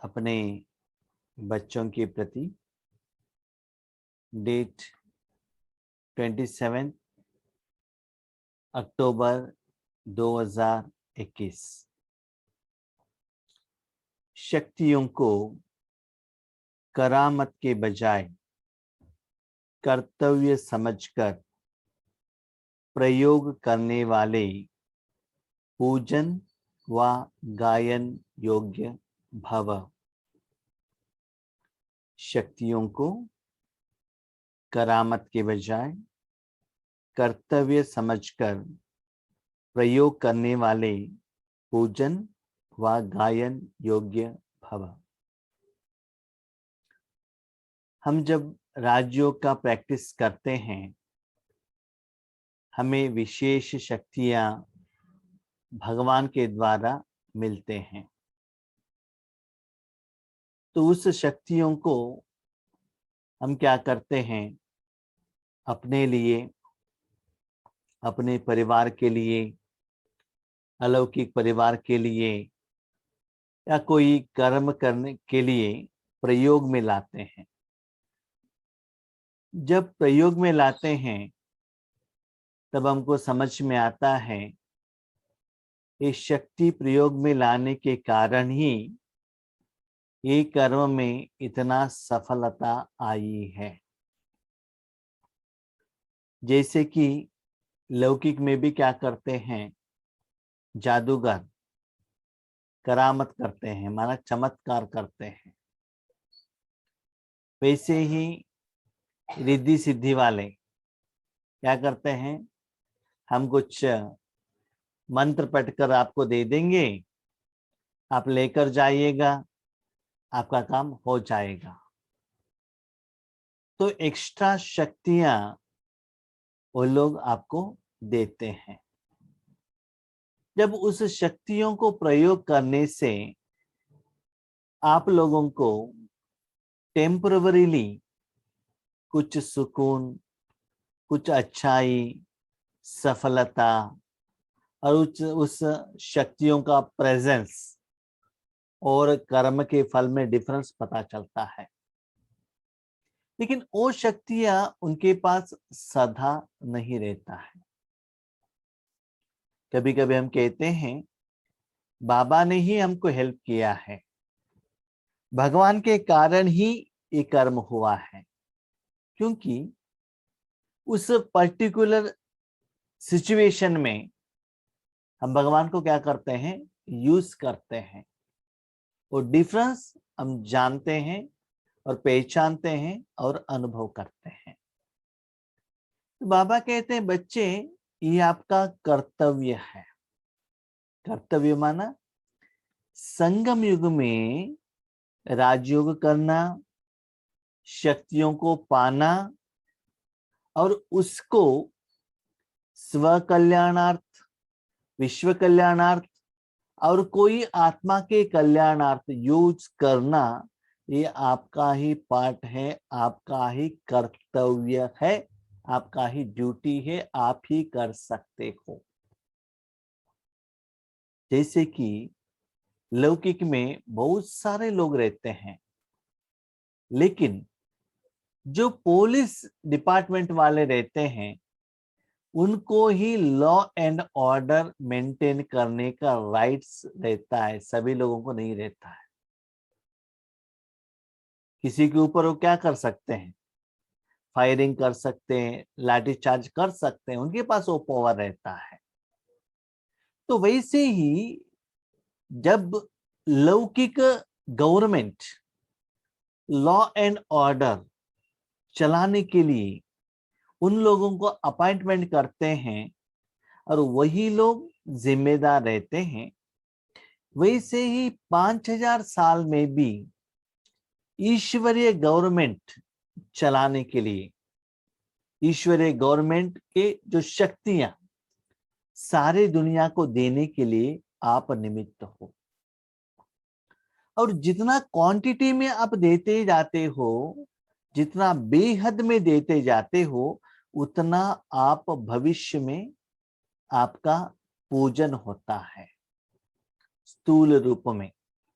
अपने बच्चों के प्रति डेट 27 अक्टूबर 2021 शक्तियों को करामत के बजाय कर्तव्य समझकर प्रयोग करने वाले पूजन व गायन योग्य भव। शक्तियों को करामत के बजाय कर्तव्य समझकर प्रयोग करने वाले पूजन व गायन योग्य भव। हम जब राजयोग का प्रैक्टिस करते हैं, हमें विशेष शक्तियां भगवान के द्वारा मिलते हैं। तो उस शक्तियों को हम क्या करते हैं, अपने लिए, अपने परिवार के लिए, अलौकिक परिवार के लिए या कोई कर्म करने के लिए प्रयोग में लाते हैं। जब प्रयोग में लाते हैं तब हमको समझ में आता है इस शक्ति प्रयोग में लाने के कारण ही ये कर्म में इतना सफलता आई है। जैसे कि लौकिक में भी क्या करते हैं, जादूगर करामत करते हैं, माना चमत्कार करते हैं। वैसे ही रिद्धि सिद्धि वाले क्या करते हैं, हम कुछ मंत्र पढ़कर आपको दे देंगे, आप लेकर जाइएगा, आपका काम हो जाएगा। तो एक्स्ट्रा शक्तियां वो लोग आपको देते हैं। जब उस शक्तियों को प्रयोग करने से आप लोगों को टेम्पररीली कुछ सुकून, कुछ अच्छाई, सफलता और उस शक्तियों का प्रेजेंस और कर्म के फल में डिफरेंस पता चलता है। लेकिन वो शक्तियां उनके पास सदा नहीं रहता है। कभी कभी हम कहते हैं बाबा ने ही हमको हेल्प किया है, भगवान के कारण ही ये कर्म हुआ है, क्योंकि उस पर्टिकुलर सिचुएशन में हम भगवान को क्या करते हैं, यूज करते हैं। वो डिफरेंस हम जानते हैं और पहचानते हैं और अनुभव करते हैं। तो बाबा कहते हैं बच्चे, ये आपका कर्तव्य है। कर्तव्य माना संगम युग में राजयोग करना, शक्तियों को पाना और उसको स्व कल्याणार्थ, विश्व कल्याणार्थ और कोई आत्मा के कल्याणार्थ यूज करना, ये आपका ही पार्ट है, आपका ही कर्तव्य है, आपका ही ड्यूटी है, आप ही कर सकते हो। जैसे कि लौकिक में बहुत सारे लोग रहते हैं, लेकिन जो पुलिस डिपार्टमेंट वाले रहते हैं उनको ही लॉ एंड ऑर्डर मेंटेन करने का राइट्स रहता है, सभी लोगों को नहीं रहता है। किसी के ऊपर वो क्या कर सकते हैं, फायरिंग कर सकते हैं, लाठीचार्ज कर सकते हैं, उनके पास वो पावर रहता है। तो वैसे ही जब लौकिक गवर्नमेंट लॉ एंड ऑर्डर चलाने के लिए उन लोगों को अपॉइंटमेंट करते हैं और वही लोग जिम्मेदार रहते हैं, वैसे ही 5000 साल में भी ईश्वरीय गवर्नमेंट चलाने के लिए, ईश्वरीय गवर्नमेंट के जो शक्तियां सारे दुनिया को देने के लिए आप निमित्त हो। और जितना क्वांटिटी में आप देते जाते हो, जितना बेहद में देते जाते हो, उतना आप भविष्य में आपका पूजन होता है। स्थूल रूप में,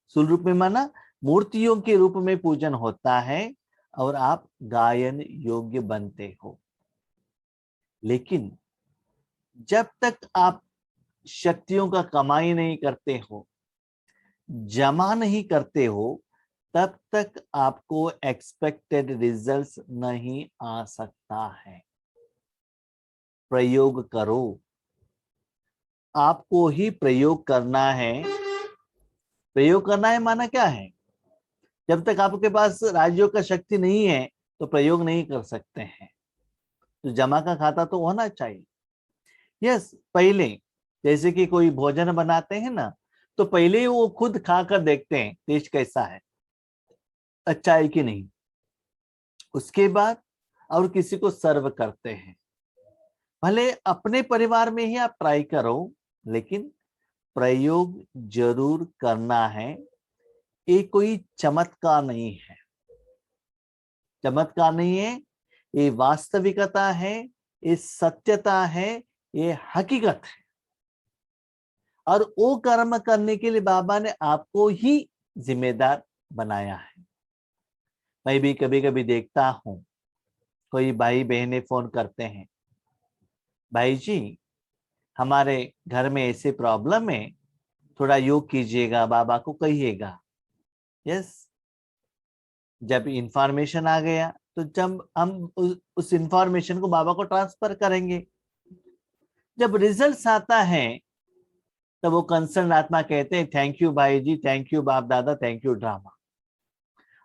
स्थूल रूप में माना मूर्तियों के रूप में पूजन होता है और आप गायन योग्य बनते हो। लेकिन जब तक आप शक्तियों का कमाई नहीं करते हो, जमा नहीं करते हो, तब तक आपको एक्सपेक्टेड रिजल्ट्स नहीं आ सकता है। प्रयोग करो, आपको ही प्रयोग करना है। प्रयोग करना है माना क्या है? जब तक आपके पास राजयोग का शक्ति नहीं है तो प्रयोग नहीं कर सकते हैं। तो जमा का खाता तो होना चाहिए। यस, पहले जैसे कि कोई भोजन बनाते हैं ना, तो पहले वो खुद खाकर देखते हैं टेस्ट कैसा है, अच्छा है कि नहीं। उसके बाद और किसी को सर्व करते हैं। भले अपने परिवार में ही आप ट्राई करो, लेकिन प्रयोग जरूर करना है। ये कोई चमत्कार नहीं है, चमत्कार नहीं है, ये वास्तविकता है, ये सत्यता है, ये हकीकत है। और वो कर्म करने के लिए बाबा ने आपको ही जिम्मेदार बनाया है। मैं भी कभी कभी देखता हूं, कोई भाई बहनें फोन करते हैं, भाई जी हमारे घर में ऐसे प्रॉब्लम है, थोड़ा योग कीजिएगा, बाबा को कहिएगा। यस, जब इंफॉर्मेशन आ गया तो जब हम उस इंफॉर्मेशन को बाबा को ट्रांसफर करेंगे। जब रिजल्ट्स आता है तब वो कंसर्न आत्मा कहते हैं थैंक यू भाई जी, थैंक यू बाप दादा, थैंक यू ड्रामा।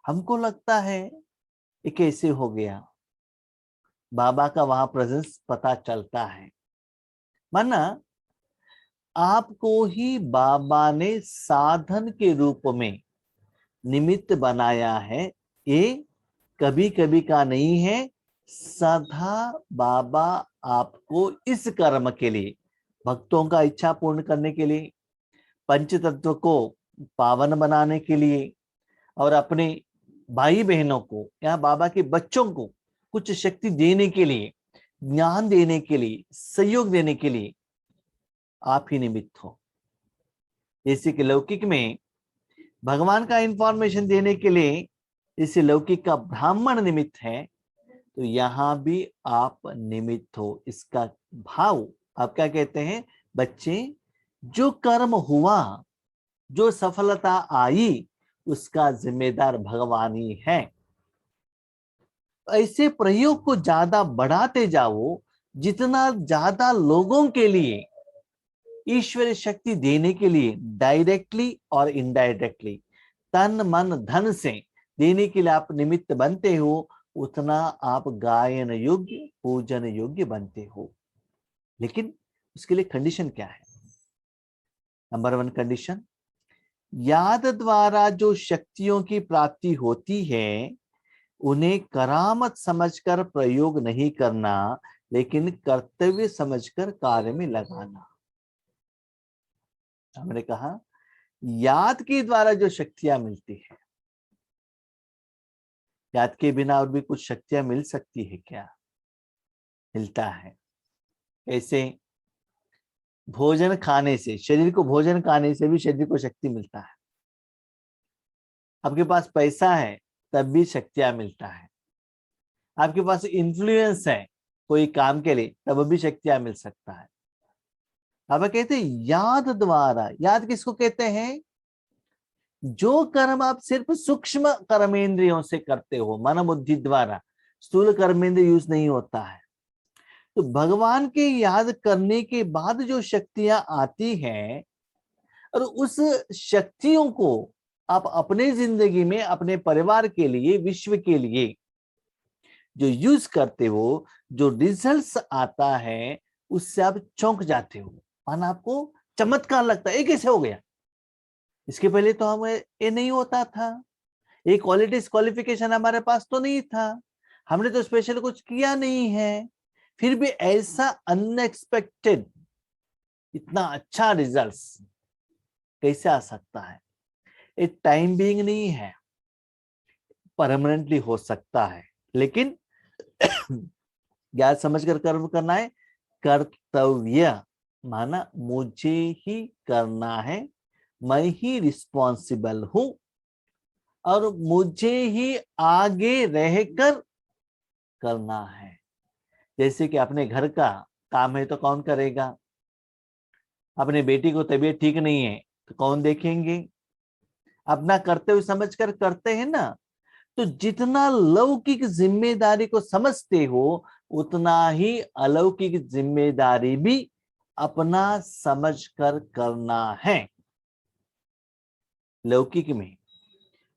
हमको लगता है ये कैसे हो गया। बाबा का वहां प्रेजेंस पता चलता है। माना आपको ही बाबा ने साधन के रूप में निमित्त बनाया है। ये कभी कभी का नहीं है, सदा बाबा आपको इस कर्म के लिए, भक्तों का इच्छा पूर्ण करने के लिए, पंच तत्व को पावन बनाने के लिए, और अपने भाई बहनों को या बाबा के बच्चों को कुछ शक्ति देने के लिए, ज्ञान देने के लिए, सहयोग देने के लिए आप ही निमित्त हो। जैसे कि लौकिक में भगवान का इंफॉर्मेशन देने के लिए इसे लौकिक का ब्राह्मण निमित्त है, तो यहां भी आप निमित्त हो। इसका भाव आप क्या कहते हैं? बच्चे, जो कर्म हुआ, जो सफलता आई, उसका जिम्मेदार भगवान ही है। ऐसे प्रयोग को ज्यादा बढ़ाते जाओ, जितना ज्यादा लोगों के लिए ईश्वरीय शक्ति देने के लिए डायरेक्टली और इनडायरेक्टली, तन मन धन से देने के लिए आप निमित्त बनते हो, उतना आप गायन योग्य, पूजन योग्य बनते हो। लेकिन उसके लिए कंडीशन क्या है? नंबर 1 कंडीशन, याद द्वारा जो शक्तियों की प्राप्ति होती है उन्हें करामत समझकर प्रयोग नहीं करना, लेकिन कर्तव्य समझकर कार्य में लगाना। हमने कहा याद के द्वारा जो शक्तियां मिलती है, याद के बिना और भी कुछ शक्तियां मिल सकती है क्या? मिलता है। ऐसे भोजन खाने से, शरीर को भोजन खाने से भी शरीर को शक्ति मिलता है। आपके पास पैसा है तब भी शक्तियां मिलता है। आपके पास इन्फ्लुएंस है कोई काम के लिए, तब भी शक्तियां मिल सकता है। अब कहते हैं याद द्वारा। याद किसको कहते हैं? जो कर्म आप सिर्फ सूक्ष्म कर्मेंद्रियों से करते हो, मन बुद्धि द्वारा, स्थूल कर्मेंद्र यूज नहीं होता है। तो भगवान के याद करने के बाद जो शक्तियां आती हैं, और उस शक्तियों को आप अपने जिंदगी में, अपने परिवार के लिए, विश्व के लिए जो यूज करते हो, जो रिजल्ट्स आता है, उससे आप चौंक जाते हो। माना आपको चमत्कार लगता है, ये कैसे हो गया? इसके पहले तो हमें ये नहीं होता था, ये क्वालिटीज क्वालिफिकेशन हमारे पास तो नहीं था, हमने तो स्पेशल कुछ किया नहीं है, फिर भी ऐसा अनएक्सपेक्टेड इतना अच्छा रिजल्ट्स कैसे आ सकता है? एक टाइम बीइंग नहीं है, परमानेंटली हो सकता है। लेकिन ज्ञान समझकर कर्म करना है। कर्तव्य माना मुझे ही करना है, मैं ही रिस्पॉन्सिबल हूं। और मुझे ही आगे रहकर करना है। जैसे कि अपने घर का काम है तो कौन करेगा? अपने बेटी को तबीयत ठीक नहीं है तो कौन देखेंगे? अपना करते हुए समझकर करते हैं ना। तो जितना लौकिक जिम्मेदारी को समझते हो उतना ही अलौकिक जिम्मेदारी भी अपना समझकर करना है। लौकिक में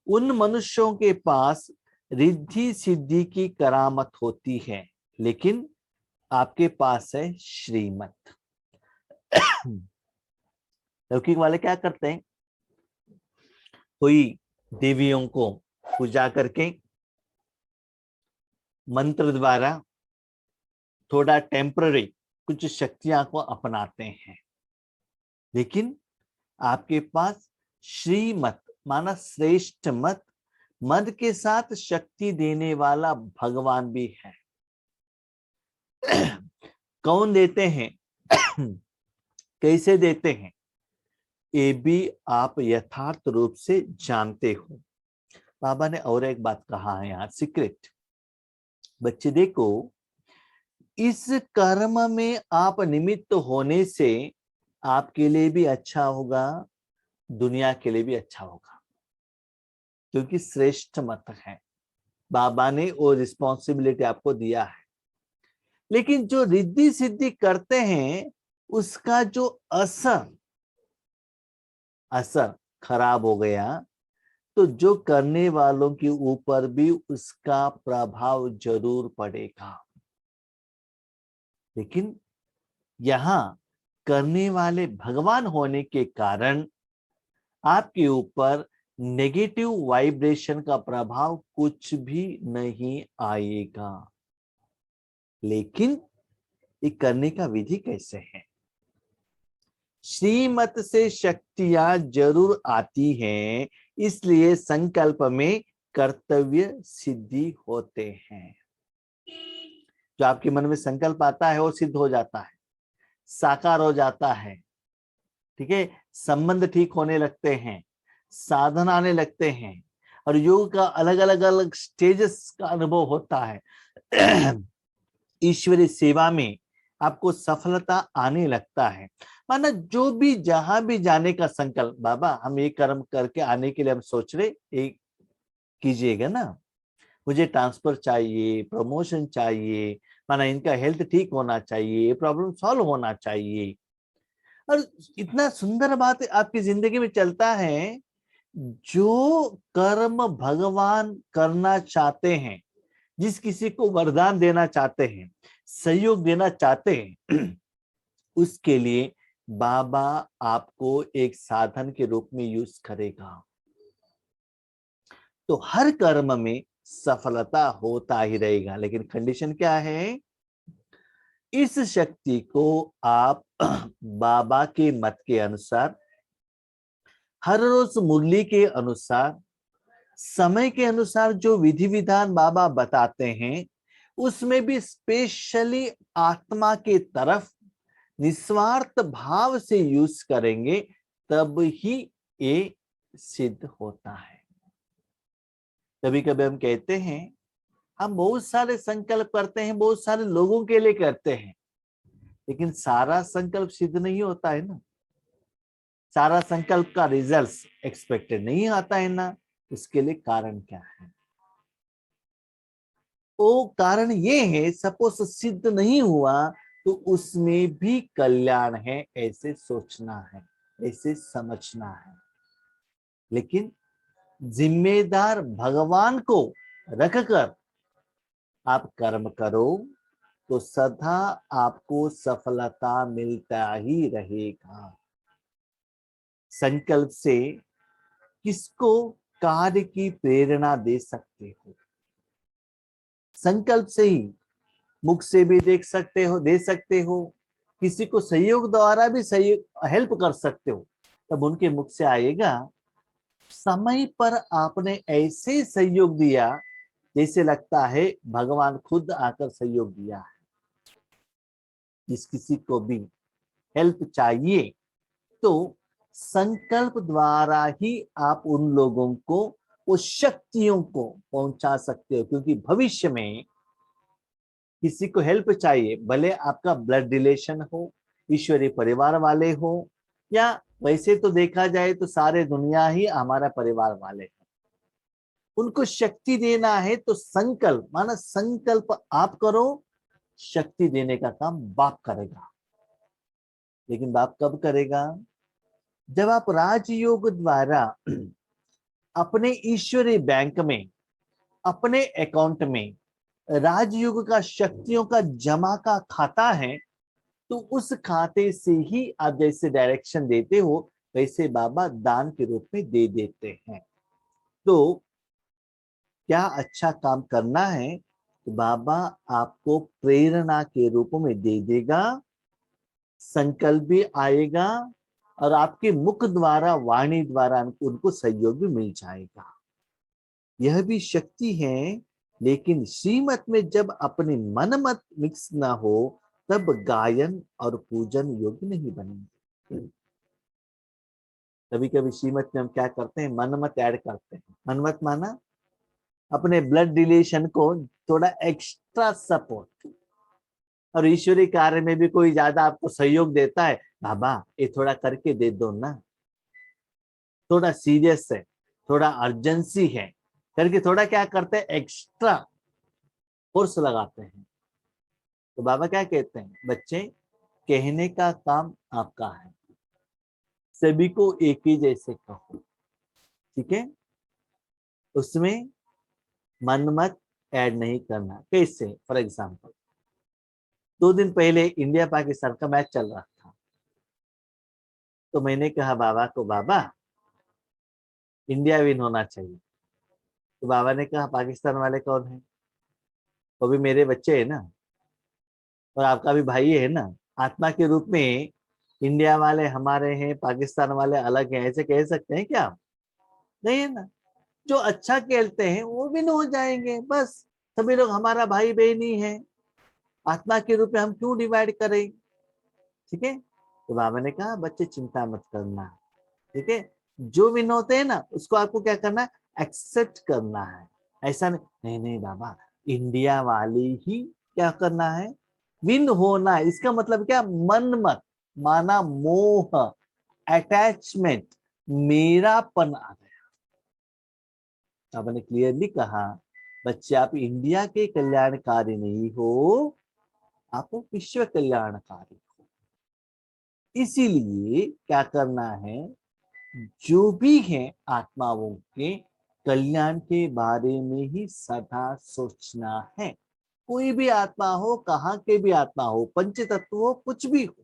उन मनुष्यों के पास रिद्धि सिद्धि की करामत होती है, लेकिन आपके पास है श्रीमत। लौकिक वाले क्या करते हैं? कोई देवियों को पूजा करके मंत्र द्वारा थोड़ा टेम्पररी कुछ शक्तियां को अपनाते हैं, लेकिन आपके पास श्रीमत माना श्रेष्ठ मत, मद के साथ शक्ति देने वाला भगवान भी है। कौन देते हैं, कैसे देते हैं, ये भी आप यथार्थ रूप से जानते हो। बाबा ने और एक बात कहा है यहाँ सीक्रेट। बच्चे देखो, इस कर्म में आप निमित्त होने से आपके लिए भी अच्छा होगा, दुनिया के लिए भी अच्छा होगा, क्योंकि श्रेष्ठ मत है। बाबा ने वो रिस्पॉन्सिबिलिटी आपको दिया है। लेकिन जो रिद्धि सिद्धि करते हैं उसका जो असर खराब हो गया तो जो करने वालों के ऊपर भी उसका प्रभाव जरूर पड़ेगा। लेकिन यहाँ करने वाले भगवान होने के कारण आपके ऊपर नेगेटिव वाइब्रेशन का प्रभाव कुछ भी नहीं आएगा। लेकिन ये करने का विधि कैसे है? श्रीमत से शक्तियां जरूर आती हैं, इसलिए संकल्प में कर्तव्य सिद्धि होते हैं। जो आपके मन में संकल्प आता है वो सिद्ध हो जाता है, साकार हो जाता है। ठीक है, संबंध ठीक होने लगते हैं, साधन आने लगते हैं, और योग का अलग अलग अलग स्टेजेस का अनुभव होता है। ईश्वरीय सेवा में आपको सफलता आने लगता है। माना जो भी जहां भी जाने का संकल्प, बाबा हम ये कर्म करके आने के लिए हम सोच रहे, एक कीजिएगा ना, मुझे ट्रांसफर चाहिए, प्रमोशन चाहिए, माना इनका हेल्थ ठीक होना चाहिए, प्रॉब्लम सॉल्व होना चाहिए। और इतना सुंदर बात आपकी जिंदगी में चलता है, जो कर्म भगवान करना चाहते हैं, जिस किसी को वरदान देना चाहते हैं, सहयोग देना चाहते हैं, उसके लिए बाबा आपको एक साधन के रूप में यूज करेगा। तो हर कर्म में सफलता होता ही रहेगा, लेकिन कंडीशन क्या है? इस शक्ति को आप बाबा के मत के अनुसार, हर रोज मुरली के अनुसार, समय के अनुसार जो विधि विधान बाबा बताते हैं उसमें भी स्पेशली आत्मा के तरफ निस्वार्थ भाव से यूज करेंगे, तब ही ये सिद्ध होता है। कभी कभी हम कहते हैं हम बहुत सारे संकल्प करते हैं, बहुत सारे लोगों के लिए करते हैं, लेकिन सारा संकल्प सिद्ध नहीं होता है ना। सारा संकल्प का रिजल्ट एक्सपेक्टेड नहीं आता है ना। उसके लिए कारण क्या है? वो कारण ये है, सपोज सिद्ध नहीं हुआ तो उसमें भी कल्याण है, ऐसे सोचना है, ऐसे समझना है। लेकिन जिम्मेदार भगवान को रखकर आप कर्म करो तो सदा आपको सफलता मिलता ही रहेगा। संकल्प से किसको कार्य की प्रेरणा दे सकते हो? संकल्प से ही मुख से भी देख सकते हो, दे सकते हो, किसी को सहयोग द्वारा भी सहयोग हेल्प कर सकते हो। तब उनके मुख से आएगा, समय पर आपने ऐसे सहयोग दिया जैसे लगता है भगवान खुद आकर सहयोग दिया है। जिस किसी को भी हेल्प चाहिए तो संकल्प द्वारा ही आप उन लोगों को वो शक्तियों को पहुंचा सकते हो, क्योंकि भविष्य में किसी को हेल्प चाहिए, भले आपका ब्लड रिलेशन हो, ईश्वरीय परिवार वाले हो, या वैसे तो देखा जाए तो सारे दुनिया ही हमारा परिवार वाले हैं, उनको शक्ति देना है तो संकल्प, माना संकल्प आप करो, शक्ति देने का काम बाप करेगा। लेकिन बाप कब करेगा? जब आप राजयोग द्वारा अपने ईश्वरीय बैंक में, अपने अकाउंट में राजयोग का शक्तियों का जमा का खाता है, तो उस खाते से ही आप जैसे डायरेक्शन देते हो वैसे बाबा दान के रूप में दे देते हैं। तो क्या अच्छा काम करना है तो बाबा आपको प्रेरणा के रूप में दे देगा, संकल्प भी आएगा, और आपके मुख द्वारा, वाणी द्वारा उनको सहयोग भी मिल जाएगा। यह भी शक्ति है, लेकिन श्रीमत में जब अपने मन मत मिक्स ना हो तब गायन और पूजन योग्य नहीं बनेंगे। कभी कभी श्रीमत में हम क्या करते हैं, मन मत ऐड करते हैं। मन मत माना अपने ब्लड रिलेशन को थोड़ा एक्स्ट्रा सपोर्ट, और ईश्वरीय कार्य में भी कोई ज्यादा आपको सहयोग देता है, बाबा ये थोड़ा करके दे दो ना, थोड़ा सीरियस है, थोड़ा अर्जेंसी है करके थोड़ा क्या करते हैं, एक्स्ट्रा फोर्स लगाते हैं। तो बाबा क्या कहते हैं, बच्चे कहने का काम आपका है, सभी को एक ही जैसे कहो, ठीक है, उसमें मन मत ऐड नहीं करना। कैसे? फॉर एग्जाम्पल 2 दिन पहले इंडिया पाकिस्तान का मैच चल रहा था, तो मैंने कहा बाबा को, बाबा इंडिया विन होना चाहिए। तो बाबा ने कहा पाकिस्तान वाले कौन है? वो भी मेरे बच्चे है ना, और आपका भी भाई है ना, आत्मा के रूप में इंडिया वाले हमारे हैं, पाकिस्तान वाले अलग हैं, ऐसे कह सकते हैं क्या? नहीं है ना। जो अच्छा खेलते हैं वो विन हो जाएंगे, बस सभी लोग हमारा भाई बहन ही है, आत्मा के रूप में हम क्यों डिवाइड करें? ठीक है। तो बाबा ने कहा बच्चे चिंता मत करना, ठीक है, जो विन होते हैं ना उसको आपको क्या करना है, एक्सेप्ट करना है। ऐसा नहीं, नहीं नहीं बाबा इंडिया वाली ही क्या करना है, विन होना है। इसका मतलब क्या, मन मत माना, मोह, अटैचमेंट, मेरापन आ गया। बाबा ने क्लियरली कहा बच्चे आप इंडिया के कल्याणकारी नहीं हो, आप विश्व कल्याणकारी हो। इसीलिए क्या करना है, जो भी है आत्माओं के कल्याण के बारे में ही सदा सोचना है। कोई भी आत्मा हो, कहाँ के भी आत्मा हो, पंच तत्व हो, कुछ भी हो,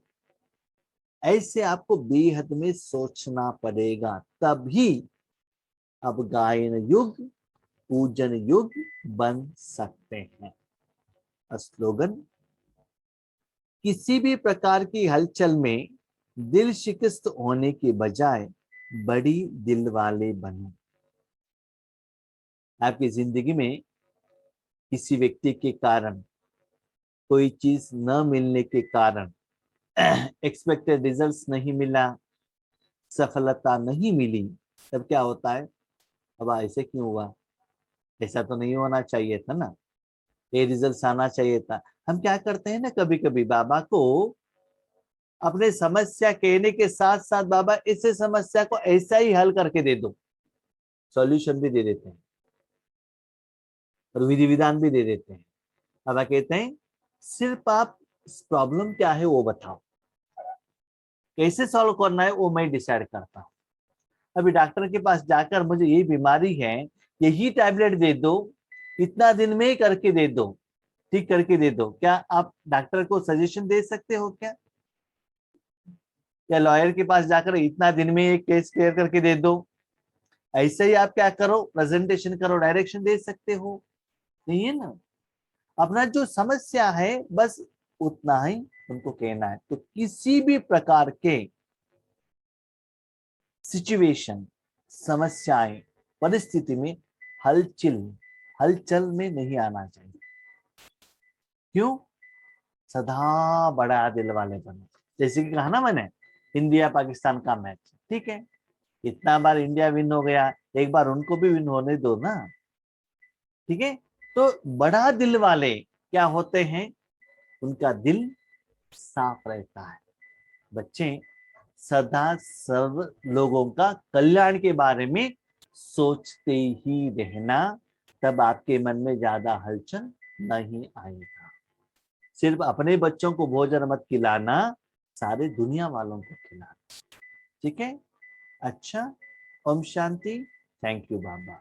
ऐसे आपको बेहद में सोचना पड़ेगा, तभी अब गायन युग, पूजन युग बन सकते हैं। स्लोगन, किसी भी प्रकार की हलचल में दिल शिकस्त होने के बजाय बड़ी दिल वाले बनो। आपकी जिंदगी में किसी व्यक्ति के कारण, कोई चीज न मिलने के कारण, एक्सपेक्टेड रिजल्ट्स नहीं मिला, सफलता नहीं मिली, तब क्या होता है, अब ऐसे क्यों हुआ, ऐसा तो नहीं होना चाहिए था ना, ये रिजल्ट आना चाहिए था। हम क्या करते हैं ना, कभी कभी बाबा को अपने समस्या कहने के साथ साथ बाबा इस समस्या को ऐसा ही हल करके दे दो, सॉल्यूशन भी दे देते हैं और विधि विधान भी दे देते हैं। बाबा कहते हैं सिर्फ आप प्रॉब्लम क्या है वो बताओ, कैसे सॉल्व करना है वो मैं डिसाइड करता हूँ। अभी डॉक्टर के पास जाकर मुझे यही बीमारी है, यही टैबलेट दे दो, इतना दिन में ही करके दे दो, ठीक करके दे दो, क्या आप डॉक्टर को सजेशन दे सकते हो क्या? या लॉयर के पास जाकर इतना दिन में एक केस क्लियर करके दे दो, ऐसे ही आप क्या करो, प्रेजेंटेशन करो, डायरेक्शन दे सकते हो? नहीं है ना। अपना जो समस्या है बस उतना ही उनको कहना है। तो किसी भी प्रकार के सिचुएशन, समस्याएं, परिस्थिति में हलचल हलचल में नहीं आना चाहिए। क्यों? सदा बड़ा दिल वाले बनो। जैसे कि कहा ना मैंने, इंडिया पाकिस्तान का मैच, ठीक है, इतना बार इंडिया विन हो गया, एक बार उनको भी विन होने दो ना। ठीक है, तो बड़ा दिल वाले क्या होते हैं, उनका दिल साफ रहता है। बच्चे सदा सब लोगों का कल्याण के बारे में सोचते ही रहना, तब आपके मन में ज्यादा हलचल नहीं आएगा। सिर्फ अपने बच्चों को भोजन मत खिलाना, सारे दुनिया वालों को खिलाना। ठीक है, अच्छा, Om Shanti. Thank you Baba.